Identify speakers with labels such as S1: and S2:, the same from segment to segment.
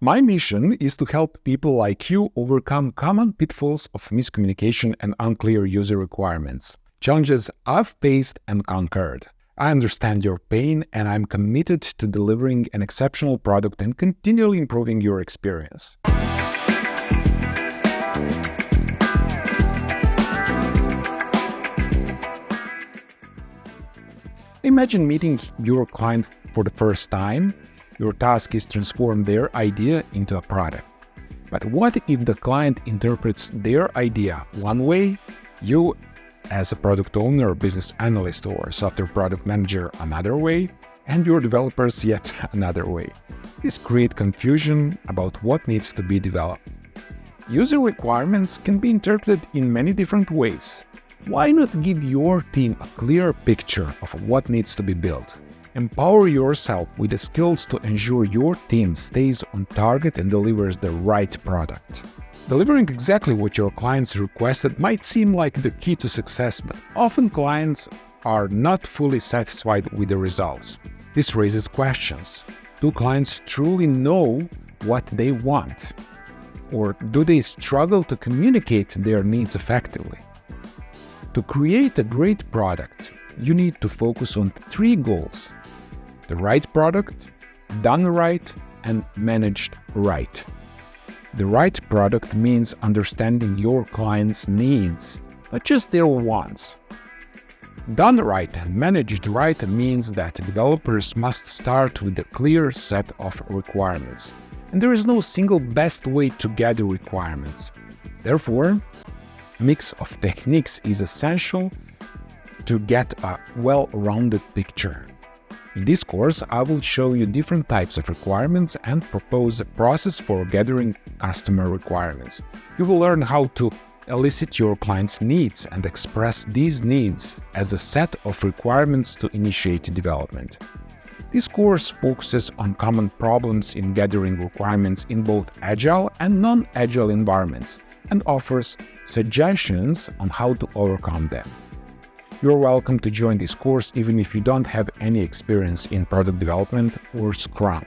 S1: My mission is to help people like you overcome common pitfalls of miscommunication and unclear user requirements, challenges I've faced and conquered. I understand your pain, and I'm committed to delivering an exceptional product and continually improving your experience. Imagine meeting your client for the first time. Your task is to transform their idea into a product. But what if the client interprets their idea one way, you as a product owner, business analyst, or software product manager another way, and your developers yet another way? This creates confusion about what needs to be developed. User requirements can be interpreted in many different ways. Why not give your team a clear picture of what needs to be built? Empower yourself with the skills to ensure your team stays on target and delivers the right product. Delivering exactly what your clients requested might seem like the key to success, but often clients are not fully satisfied with the results. This raises questions. Do clients truly know what they want? Or do they struggle to communicate their needs effectively? To create a great product, you need to focus on 3 goals: the right product, done right, and managed right. The right product means understanding your client's needs, not just their wants. Done right and managed right means that developers must start with a clear set of requirements, and there is no single best way to gather requirements. Therefore, a mix of techniques is essential to get a well-rounded picture. In this course, I will show you different types of requirements and propose a process for gathering customer requirements. You will learn how to elicit your client's needs and express these needs as a set of requirements to initiate development. This course focuses on common problems in gathering requirements in both agile and non-agile environments and offers suggestions on how to overcome them. You're welcome to join this course even if you don't have any experience in product development or Scrum.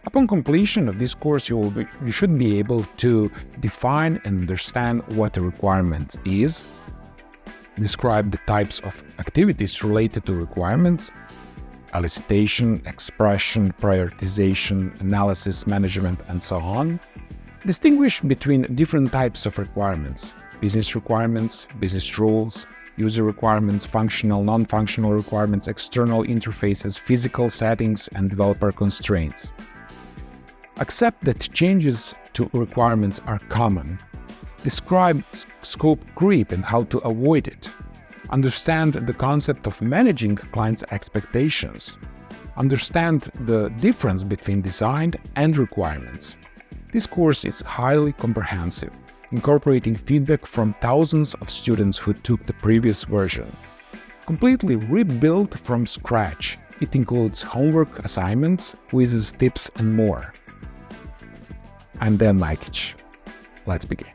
S1: Upon completion of this course, you should be able to define and understand what a requirement is, describe the types of activities related to requirements, elicitation, expression, prioritization, analysis, management, and so on. Distinguish between different types of requirements: business requirements, business rules, user requirements, functional, non-functional requirements, external interfaces, physical settings, and developer constraints. Accept that changes to requirements are common. Describe scope creep and how to avoid it. Understand the concept of managing clients' expectations. Understand the difference between design and requirements. This course is highly comprehensive, incorporating feedback from thousands of students who took the previous version. Completely rebuilt from scratch, it includes homework assignments, quizzes, tips, and more. I'm Dan Mikic. Let's begin.